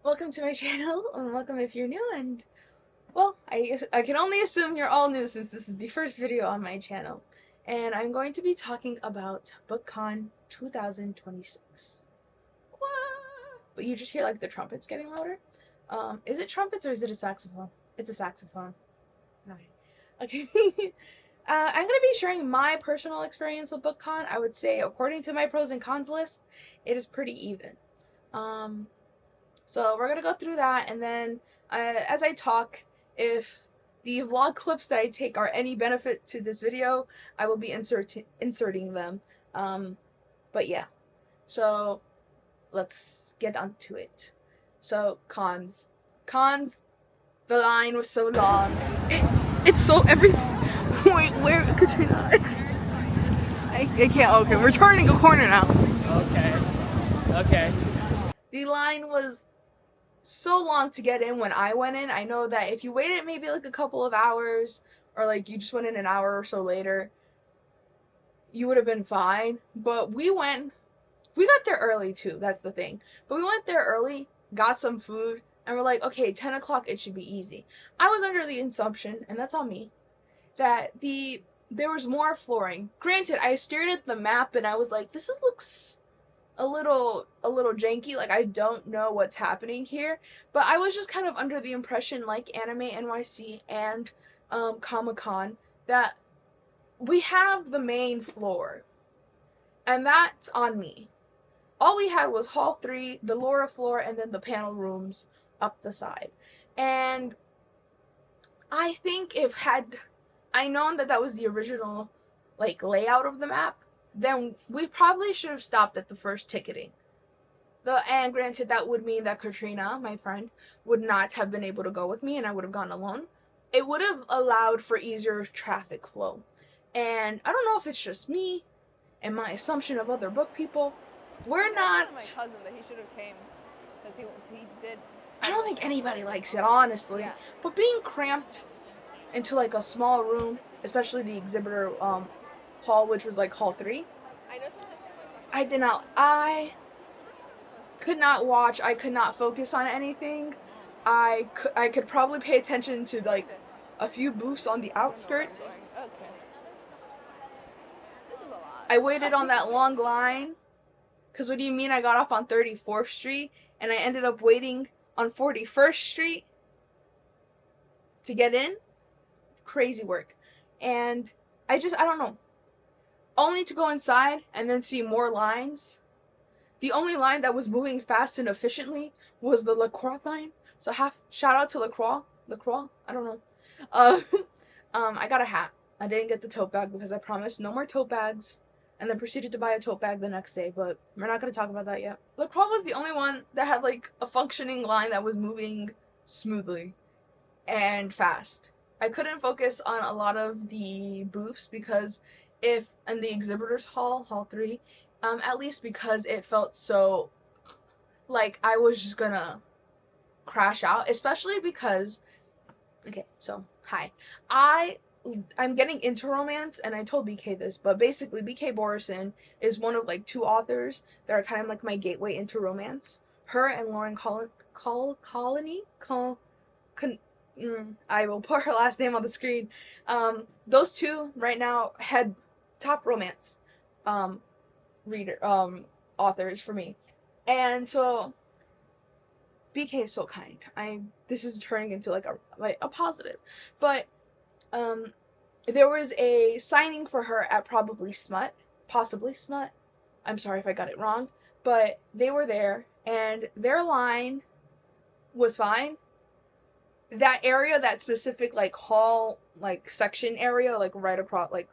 Welcome to my channel, and welcome if you're new, and well, I can only assume you're all new since this is the first video on my channel. And I'm going to be talking about Bookcon 2026. What? But you just hear like the trumpets getting louder. Is it trumpets or is it a saxophone? It's a saxophone. Okay. I'm going to be sharing my personal experience with Bookcon. I would say, according to my pros and cons list, it is pretty even. So we're going to go through that, and then as I talk, if the vlog clips that I take are any benefit to this video, I will be inserting them. But yeah, so let's get on to it. So, cons. Cons, the line was so long. It's so every... Wait, where, Katrina? I can't, okay, we're turning a corner now. Okay. The line was so long to get in when I went in. I know that if you waited maybe like a couple of hours, or like you just went in an hour or so later, you would have been fine. But we got there early too, that's the thing. But we went there early, got some food, and we're like, okay, 10 o'clock, it should be easy. I was under the assumption, and that's on me, that there was more flooring. Granted, I stared at the map and I was like, this looks a little janky, like I don't know what's happening here, but I was just kind of under the impression, like Anime NYC and Comic-Con, that we have the main floor, and that's on me. All we had was Hall 3, the Laura floor, and then the panel rooms up the side. And I think if had I known that that was the original like layout of the map, then we probably should have stopped at the first ticketing. And granted, that would mean that Katrina, my friend, would not have been able to go with me, and I would have gone alone. It would have allowed for easier traffic flow. And I don't know if it's just me and my assumption of other book people. We're not... My cousin that he should have came, because he did... I don't think anybody likes it, honestly. Yeah. But being cramped into like a small room, especially the exhibitor hall, which was like Hall 3. I could not watch, I could not focus on anything. I could probably pay attention to like a few booths on the outskirts. I waited on that long line, because what do you mean I got off on 34th Street and I ended up waiting on 41st Street to get in? Crazy work. And I don't know. Only to go inside and then see more lines. The only line that was moving fast and efficiently was the LaCroix line. So shout out to LaCroix. LaCroix? I don't know. I got a hat. I didn't get the tote bag because I promised no more tote bags, and then proceeded to buy a tote bag the next day, but we're not going to talk about that yet. LaCroix was the only one that had like a functioning line that was moving smoothly and fast. I couldn't focus on a lot of the booths because if in the exhibitors hall, Hall 3, at least because it felt so like I was just gonna crash out, especially because, okay, so hi, I'm getting into romance, and I told BK this, but basically BK Borison is one of like two authors that are kind of like my gateway into romance. Her and Lauren Colony. I will put her last name on the screen. Those two right now had top romance authors for me. And so BK is so kind. This is turning into like a positive. But there was a signing for her at possibly Smut. I'm sorry if I got it wrong, but they were there and their line was fine. That area, that specific like hall, like section area, like right across, like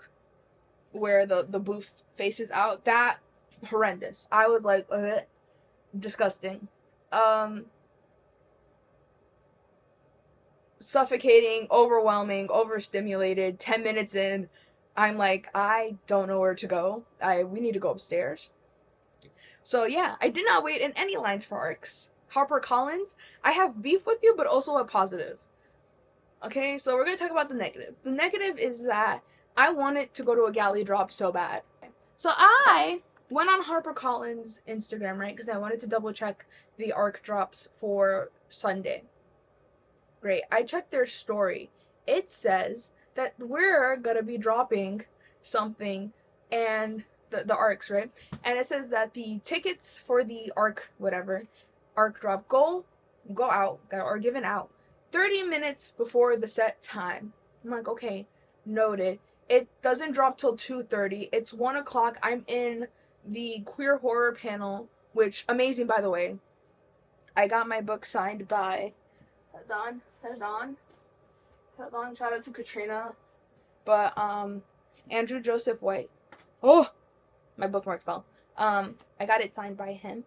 where the booth faces out, that horrendous. I was like, ugh, disgusting. Suffocating, overwhelming, overstimulated. 10 minutes in, I'm like, I don't know where to go. We need to go upstairs. So yeah, I did not wait in any lines for ARCs. HarperCollins, I have beef with you, but also a positive. Okay, so we're going to talk about the negative. The negative is that I wanted to go to a galley drop so bad. So I went on HarperCollins Instagram, right? Because I wanted to double check the ARC drops for Sunday. Great. I checked their story. It says that we're gonna be dropping something, and the ARCs, right? And it says that the tickets for the ARC whatever ARC drop go out or given out 30 minutes before the set time. I'm like, okay, noted. It doesn't drop till 2:30. It's 1 o'clock. I'm in the queer horror panel, which amazing, by the way. I got my book signed by hold on, shout out to Katrina. But Andrew Joseph White. Oh, my bookmark fell. I got it signed by him.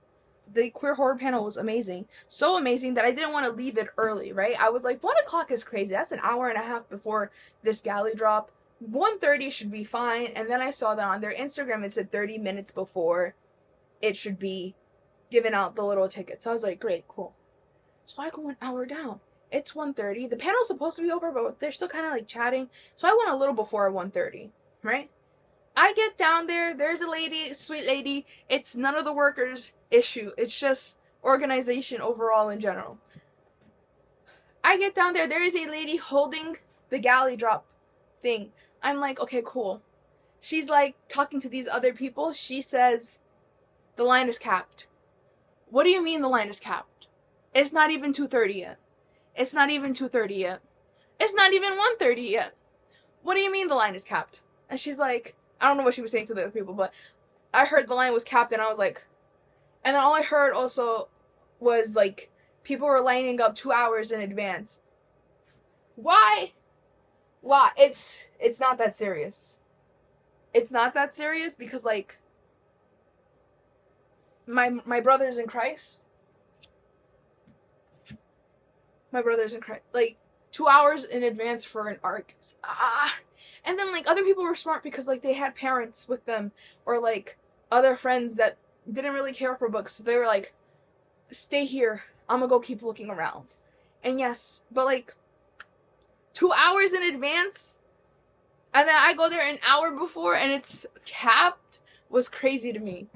The queer horror panel was amazing. So amazing that I didn't want to leave it early, right? I was like, 1 o'clock is crazy. That's an hour and a half before this galley drop. 1:30 should be fine. And then I saw that on their Instagram it said 30 minutes before it should be giving out the little tickets. So I was like, great, cool. So I go an hour down. It's 1:30. The panel's supposed to be over, but they're still kind of like chatting. So I went a little before 1:30, right? I get down there. There's a lady, sweet lady. It's none of the workers' issue. It's just organization overall in general. I get down there. There is a lady holding the galley drop thing. I'm like, okay, cool. She's like talking to these other people. She says, the line is capped. What do you mean the line is capped? It's not even 2:30 yet. It's not even 2:30 yet. It's not even 1:30 yet. What do you mean the line is capped? And she's like, I don't know what she was saying to the other people, but I heard the line was capped, and I was like, and then all I heard also was like people were lining up 2 hours in advance. Why? Why? It's not that serious. It's not that serious because like my brothers in Christ. My brothers in Christ. Like 2 hours in advance for an ARC. And then like other people were smart because like they had parents with them or like other friends that didn't really care for books. So they were like, stay here. I'm gonna go keep looking around. And yes, but like 2 hours in advance and then I go there an hour before and it's capped was crazy to me.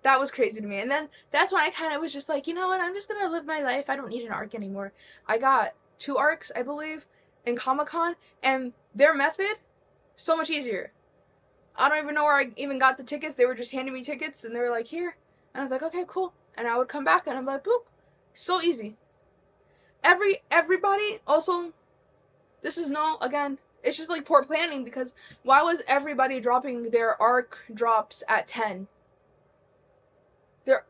That was crazy to me. And then that's when I kind of was just like, you know what? I'm just gonna live my life. I don't need an ARC anymore. I got 2 ARCs, I believe, in Comic-Con, and their method, so much easier. I don't even know where I even got the tickets. They were just handing me tickets, and they were like, here. And I was like, okay, cool. And I would come back, and I'm like, boop. So easy. Everybody, also, this is again, it's just like poor planning, because why was everybody dropping their ARC drops at 10?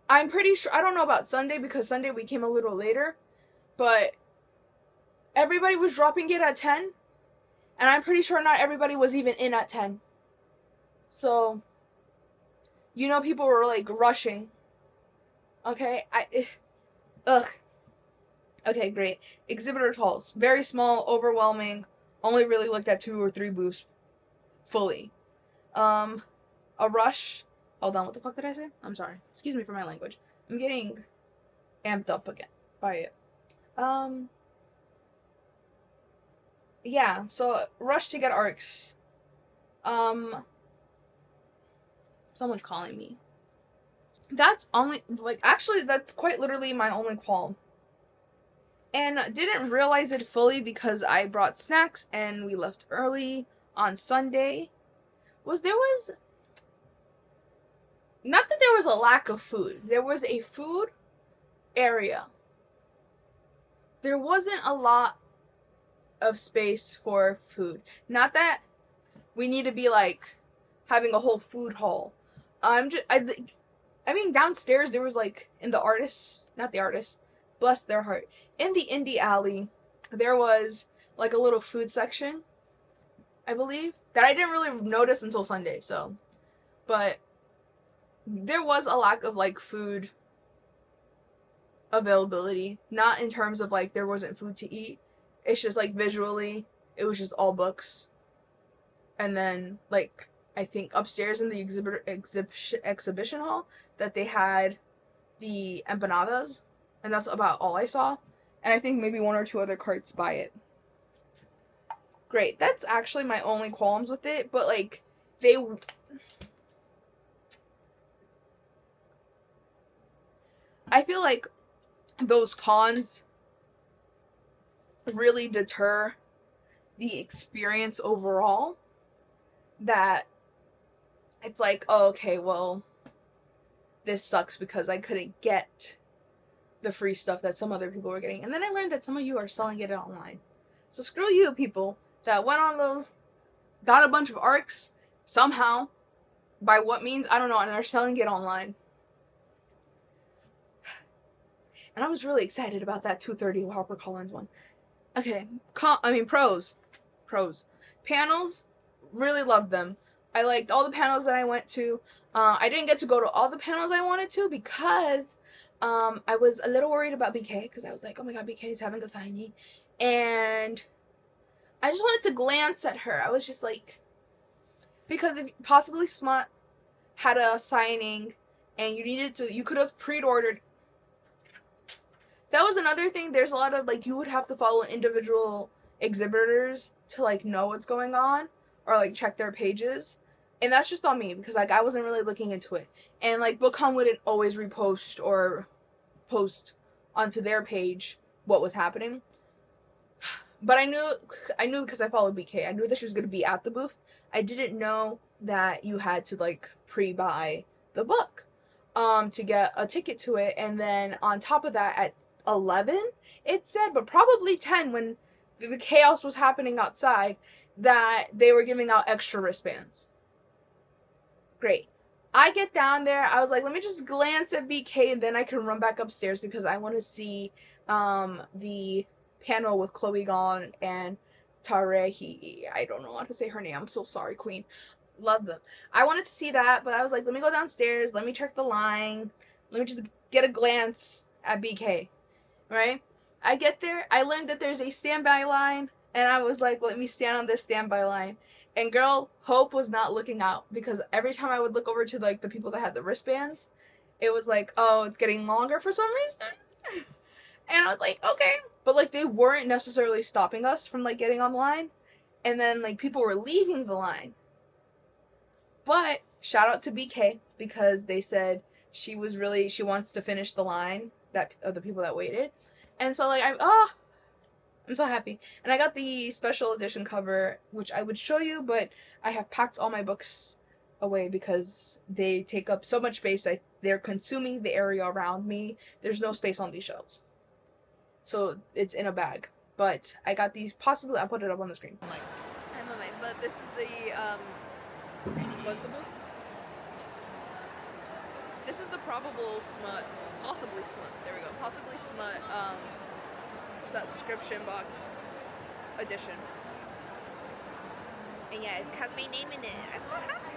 I'm pretty sure, I don't know about Sunday, because Sunday we came a little later, but everybody was dropping it at 10, and I'm pretty sure not everybody was even in at 10. So, you know, people were like rushing. Okay, ugh. Okay, great. Exhibitor halls, very small, overwhelming, only really looked at 2 or 3 booths fully. A rush. Hold on, what the fuck did I say? I'm sorry. Excuse me for my language. I'm getting amped up again by it. Yeah, so rush to get ARCs. Someone's calling me. That's only, like, actually, that's quite literally my only qualm. And didn't realize it fully because I brought snacks and we left early on Sunday. There was not that there was a lack of food. There was a food area. There wasn't a lot of space for food. Not that we need to be like having a whole food hall. I mean downstairs there was like in the artists, not the artists, bless their heart. In the indie alley, there was like a little food section, I believe, that I didn't really notice until Sunday, so. But there was a lack of like food availability. Not in terms of like there wasn't food to eat. It's just like visually, it was just all books. And then like, I think upstairs in the exhibition hall that they had the empanadas. And that's about all I saw. And I think maybe 1 or 2 other carts by it. Great. That's actually my only qualms with it. But like, I feel like those cons really deter the experience overall, that it's like, oh, okay, well, this sucks because I couldn't get the free stuff that some other people were getting. And then I learned that some of you are selling it online. So screw you people that went on those, got a bunch of ARCs somehow, by what means, I don't know, and are selling it online. And I was really excited about that 230 HarperCollins one. Okay, pros. Panels, really loved them. I liked all the panels that I went to. I didn't get to go to all the panels I wanted to because I was a little worried about BK, because I was like, oh my god, BK is having a signing. And I just wanted to glance at her. I was just like, because if possibly Smut had a signing and you could have pre-ordered. That was another thing. There's a lot of, like, you would have to follow individual exhibitors to, like, know what's going on, or, like, check their pages. And that's just on me, because, like, I wasn't really looking into it. And, like, Bookcon wouldn't always repost or post onto their page what was happening. But I knew because I followed BK. I knew that she was going to be at the booth. I didn't know that you had to, like, pre-buy the book to get a ticket to it. And then on top of that, at 11 it said, but probably 10 when the chaos was happening outside, that they were giving out extra wristbands. Great. I get down there, I was like, let me just glance at BK and then I can run back upstairs because I want to see the panel with Chloe Gon and Tarehi. I don't know how to say her name. I'm so sorry, Queen. Love them. I wanted to see that, but I was like, let me go downstairs, let me check the line, let me just get a glance at BK. Right? I get there, I learned that there's a standby line, and I was like, let me stand on this standby line. And girl, Hope was not looking out, because every time I would look over to, like, the people that had the wristbands, it was like, oh, it's getting longer for some reason. And I was like, okay. But, like, they weren't necessarily stopping us from, like, getting on the line. And then, like, people were leaving the line. But shout out to BK, because they said she wants to finish the line that of the people that waited. And so, like, I'm so happy. And I got the special edition cover, which I would show you, but I have packed all my books away because they take up so much space. They're consuming the area around me. There's no space on these shelves. So it's in a bag. But I got these, possibly, I'll put it up on the screen. I'm a mate, but this is the, what's the book? This is the probable Smut, possibly Smut, there we go, possibly Smut, subscription box edition. And yeah, it has my name in it. I'm so happy.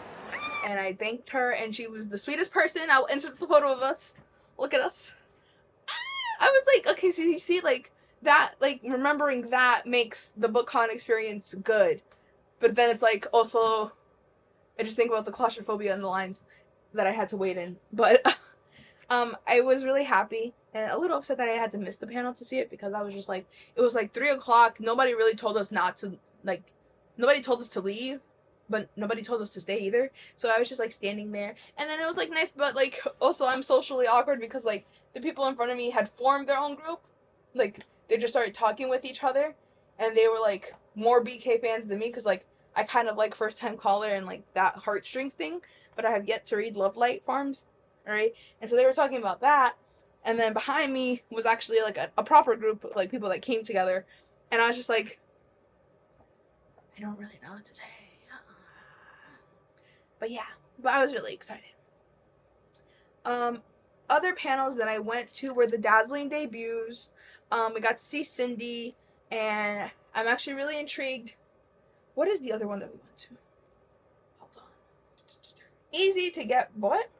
And I thanked her, and she was the sweetest person. I'll insert the photo of us. Look at us. I was like, okay, so you see, like, that, like, remembering that makes the Bookcon experience good. But then it's like, also, I just think about the claustrophobia and the lines that I had to wait in. But I was really happy and a little upset that I had to miss the panel to see it, because I was just like, it was like 3 o'clock. Nobody really told us not to, like, nobody told us to leave, but nobody told us to stay either. So I was just like standing there, and then it was like nice, but like also I'm socially awkward because like the people in front of me had formed their own group. Like they just started talking with each other, and they were like more BK fans than me, because like I kind of like First Time Caller and like that heartstrings thing, but I have yet to read Love Light Farms, alright? And so they were talking about that, and then behind me was actually like a proper group of like people that came together, and I was just like, I don't really know what to say. But yeah, but I was really excited. Other panels that I went to were the Dazzling debuts. We got to see Cindy, and I'm actually really intrigued. What is the other one that we went to? Hold on. Easy to get, what?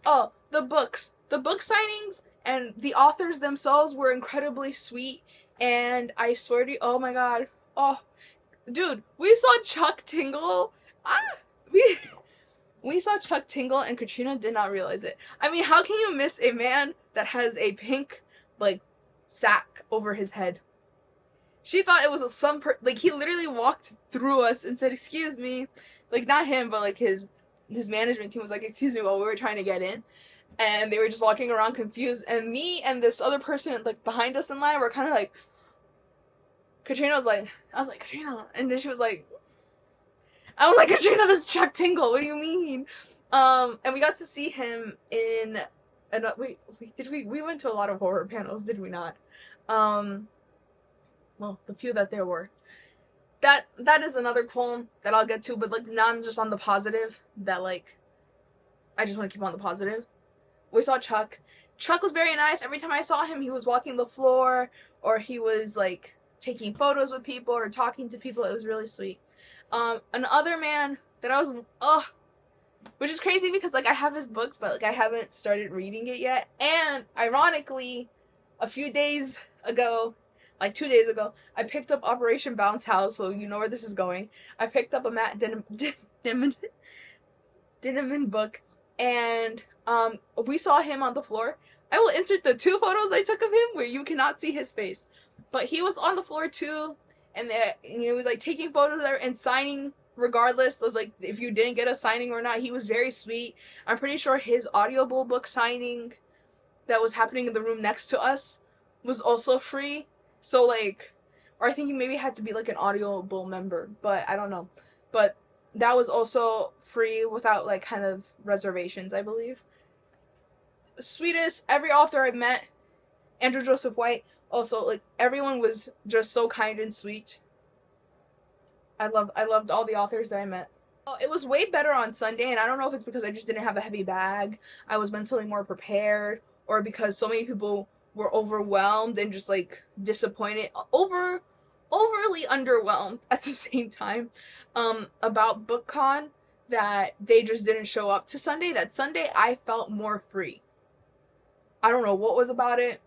Oh, the books. The book signings and the authors themselves were incredibly sweet, and I swear to you, oh my god. Oh, dude, we saw Chuck Tingle. We saw Chuck Tingle, and Katrina did not realize it. I mean, how can you miss a man that has a pink, like, sack over his head? She thought it was like, he literally walked through us and said, excuse me. Like, not him, but, like, his management team was like, excuse me, while we were trying to get in. and they were just walking around confused. And me and this other person like behind us in line were kind of like, Katrina was like, I was like, Katrina, and then she was like, I was like, Katrina, this is Chuck Tingle. What do you mean? And we got to see him in, and we went to a lot of horror panels, did we not? Well, the few that there were. That is another qualm that I'll get to, but like now I'm just on the positive. That like I just want to keep on the positive. We saw Chuck. Chuck was very nice. Every time I saw him, he was walking the floor or he was like taking photos with people or talking to people. It was really sweet. Another man that I was which is crazy because like I have his books, but like I haven't started reading it yet. And ironically, a few days ago, like 2 days ago, I picked up Operation Bounce House, so you know where this is going. I picked up a Matt Dinniman book, and we saw him on the floor. I will insert the 2 photos I took of him where you cannot see his face, but he was on the floor too, and he was like taking photos there and signing regardless of like if you didn't get a signing or not. He was very sweet. I'm pretty sure his Audible book signing that was happening in the room next to us was also free. So like, or I think you maybe had to be like an Audible member, but I don't know. But that was also free without like kind of reservations, I believe. Sweetest, every author I met, Andrew Joseph White, also like everyone was just so kind and sweet. I loved all the authors that I met. It was way better on Sunday, and I don't know if it's because I just didn't have a heavy bag, I was mentally more prepared, or because so many people were overwhelmed and just like disappointed, overly underwhelmed at the same time, about BookCon, that they just didn't show up to Sunday. That Sunday I felt more free. I don't know what was about it.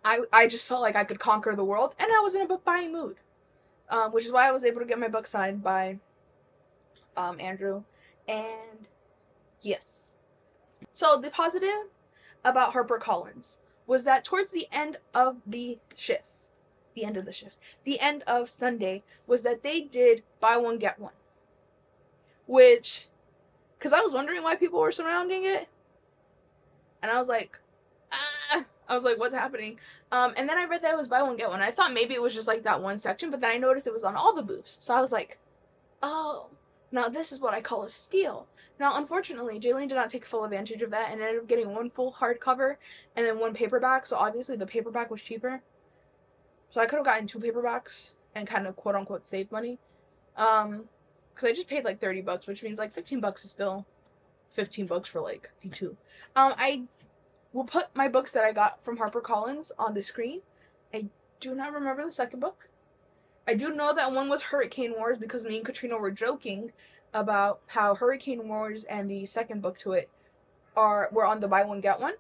I just felt like I could conquer the world, and I was in a book buying mood, which is why I was able to get my book signed by Andrew. And yes, so the positive about HarperCollins was that towards the end of the end of Sunday, was that they did buy one get one, which, because I was wondering why people were surrounding it, and I was like, what's happening? And then I read that it was buy one get one. I thought maybe it was just like that one section, but then I noticed it was on all the booths, so I was like, oh, now this is what I call a steal. Now, unfortunately, Jaylene did not take full advantage of that and ended up getting one full hardcover and then one paperback, so obviously the paperback was cheaper. So I could have gotten 2 paperbacks and kind of quote-unquote saved money. Because I just paid like $30, which means like $15 is still $15 for like V2. I will put my books that I got from HarperCollins on the screen. I do not remember the second book. I do know that one was Hurricane Wars because me and Katrina were joking about how Hurricane Wars and the second book to it were on the buy one get one,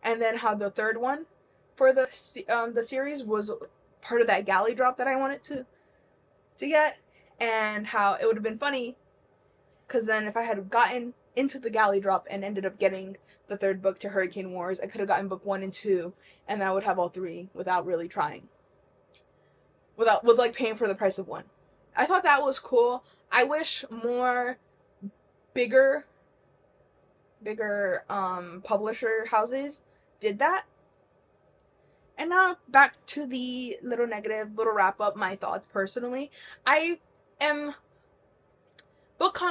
and then how the third one for the series was part of that galley drop that I wanted to get, and how it would have been funny because then if I had gotten into the galley drop and ended up getting the third book to Hurricane Wars, I could have gotten book 1 and 2, and I would have all 3 without really trying. With like paying for the price of 1. I thought that was cool. I wish more bigger publisher houses did that. And now back to the little wrap up, my thoughts personally. BookCon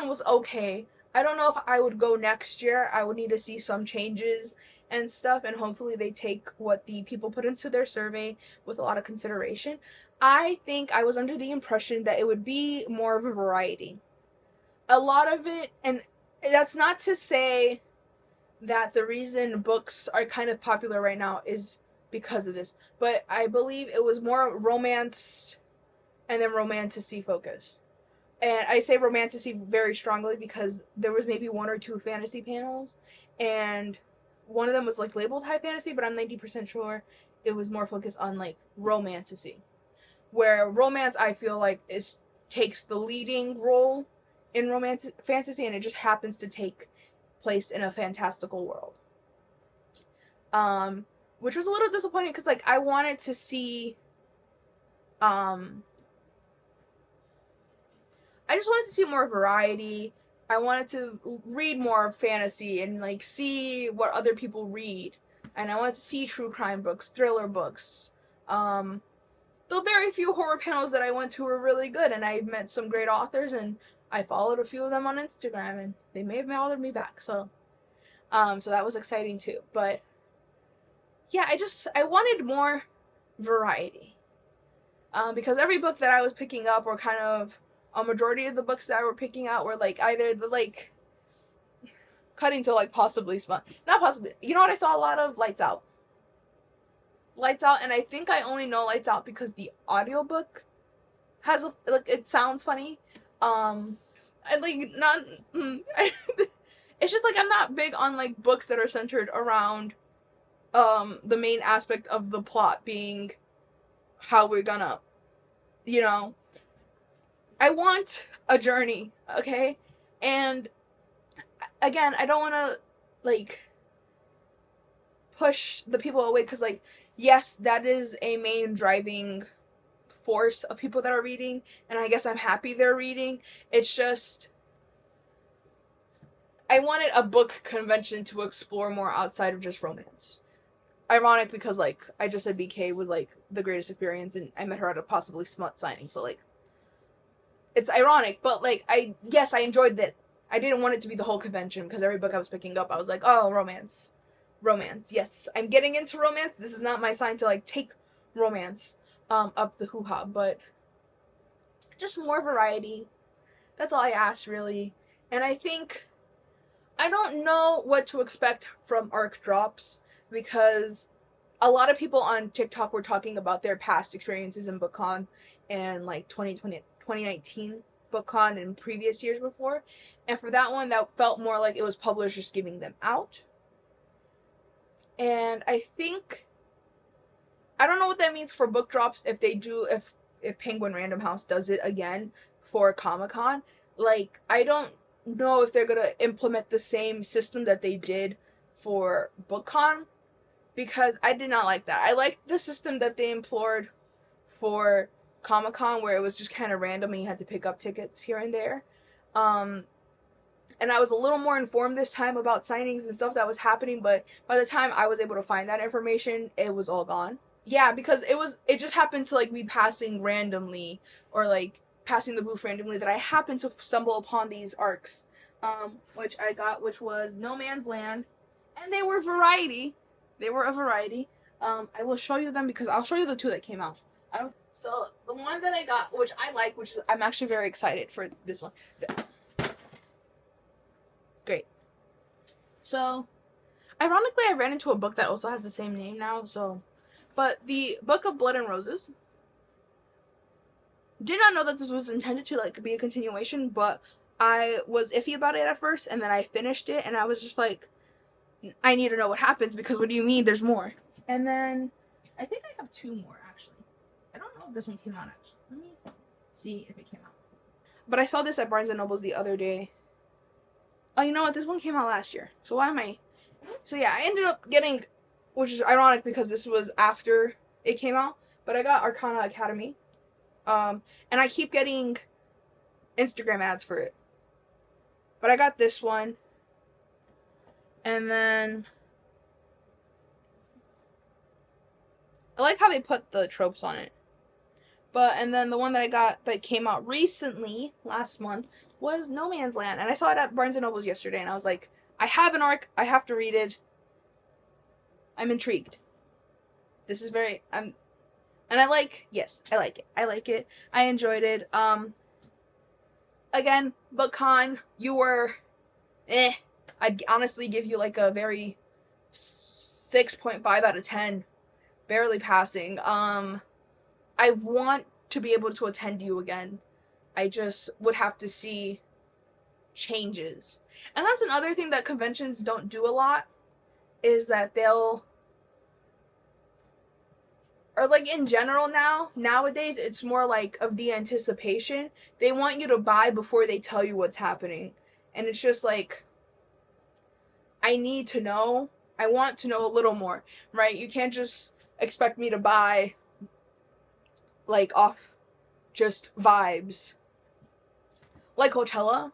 was okay. I don't know if I would go next year. I would need to see some changes and stuff, and hopefully they take what the people put into their survey with a lot of consideration. I think I was under the impression that it would be more of a variety. A lot of it, and that's not to say that the reason books are kind of popular right now is because of this, but I believe it was more romance and then romantasy focused. And I say romantasy very strongly because there was maybe 1 or 2 fantasy panels, and one of them was like labeled high fantasy, but I'm 90% sure it was more focused on like romantasy. Where romance, I feel like, takes the leading role in romantic fantasy, and it just happens to take place in a fantastical world. Which was a little disappointing because like I wanted to see, I just wanted to see more variety. I wanted to read more fantasy and like see what other people read, and I wanted to see true crime books, thriller books. The very few horror panels that I went to were really good, and I met some great authors, and I followed a few of them on Instagram, and they may have followed me back. So that was exciting too. But yeah, I wanted more variety, because every book that I was picking up, or kind of a majority of the books that I were picking out, were like either the like cutting to like possibly smut, not possibly. You know what I saw a lot of? Lights Out. Lights Out, and I think I only know Lights Out because the audiobook has a like it sounds funny. And like not it's just like I'm not big on like books that are centered around the main aspect of the plot being how we're gonna, you know, I want a journey, okay? And again, I don't want to like push the people away, because like yes, that is a main driving force of people that are reading, and I guess I'm happy they're reading. It's just I wanted a book convention to explore more outside of just romance. Ironic, because like I just said BK was like the greatest experience, and I met her at a possibly smut signing, so like it's ironic, but like I enjoyed that. I didn't want it to be the whole convention, because every book I was picking up I was like, oh, romance. Romance. Yes, I'm getting into romance. This is not my sign to like take romance up the hoo-ha, but just more variety. That's all I asked, really. And I think I don't know what to expect from ARC drops, because a lot of people on TikTok were talking about their past experiences in Bookcon and like 2019 Bookcon and previous years before. And for that one, that felt more like it was publishers giving them out. And I think I don't know what that means for book drops, if they do, if Penguin Random House does it again for Comic-Con. Like I don't know if they're gonna implement the same system that they did for Bookcon, because I did not like that. I liked the system that they employed for Comic-Con, where it was just kind of random and you had to pick up tickets here and there. And I was a little more informed this time about signings and stuff that was happening, but by the time I was able to find that information, it was all gone. Yeah, because it just happened to like be passing randomly, or like passing the booth randomly, that I happened to stumble upon these arcs, which I got, which was No Man's Land, and they were variety. They were a variety. I will show you them, because I'll show you the two that came out. So the one that I got, which I like, which is, I'm actually very excited for this one. Great. So, ironically, I ran into a book that also has the same name now. So, but the Book of Blood and Roses. Did not know that this was intended to like be a continuation, but I was iffy about it at first, and then I finished it, and I was just like, I need to know what happens, because what do you mean there's more? And then I think I have two more actually. I don't know if this one came out actually. Let me see if it came out. But I saw this at Barnes and Noble's the other day. Oh, you know what? This one came out last year. So why am I? So yeah, I ended up getting, which is ironic because this was after it came out, but I got Arcana Academy. And I keep getting Instagram ads for it. But I got this one. And then I like how they put the tropes on it. And then the one that I got that came out recently, last month, was No Man's Land. And I saw it at Barnes & Noble's yesterday, and I was like, I have an arc, I have to read it. I'm intrigued. This is very, and I like, yes, I like it. I like it. I enjoyed it. Again, Bookcon, you were, I'd honestly give you like a very 6.5 out of 10. Barely passing. I want to be able to attend you again. I just would have to see changes. And that's another thing that conventions don't do a lot, is that they'll, or like in general nowadays, it's more like of the anticipation. They want you to buy before they tell you what's happening. And it's just like, I need to know. I want to know a little more, right? You can't just expect me to buy like off just vibes. Like Coachella,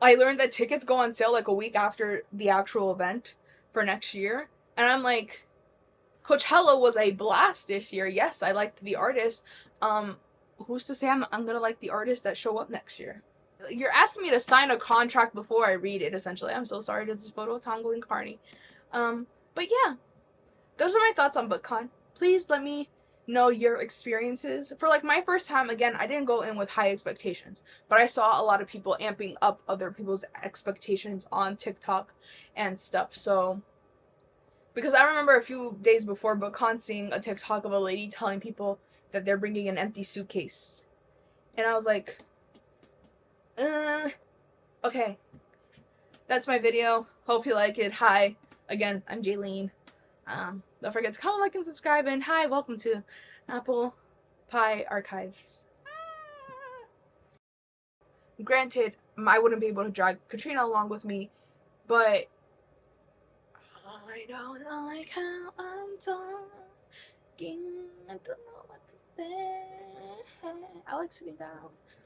I learned that tickets go on sale like a week after the actual event for next year. And I'm like, Coachella was a blast this year. Yes, I liked the artist. Um, who's to say I'm gonna like the artists that show up next year? You're asking me to sign a contract before I read it, essentially. I'm so sorry to this photo Tongle and Carney. But yeah, those are my thoughts on BookCon. Please let me know your experiences. For like my first time, again, I didn't go in with high expectations, but I saw a lot of people amping up other people's expectations on TikTok and stuff. So, because I remember a few days before BookCon seeing a TikTok of a lady telling people that they're bringing an empty suitcase. And I was like, okay, that's my video. Hope you like it. Hi, again, I'm Jaylene. Don't forget to comment, like, and subscribe. And hi, welcome to Apple Pie Archives. Granted, I wouldn't be able to drag Katrina along with me, but I don't like how I'm talking. I don't know what to say. I like sitting down.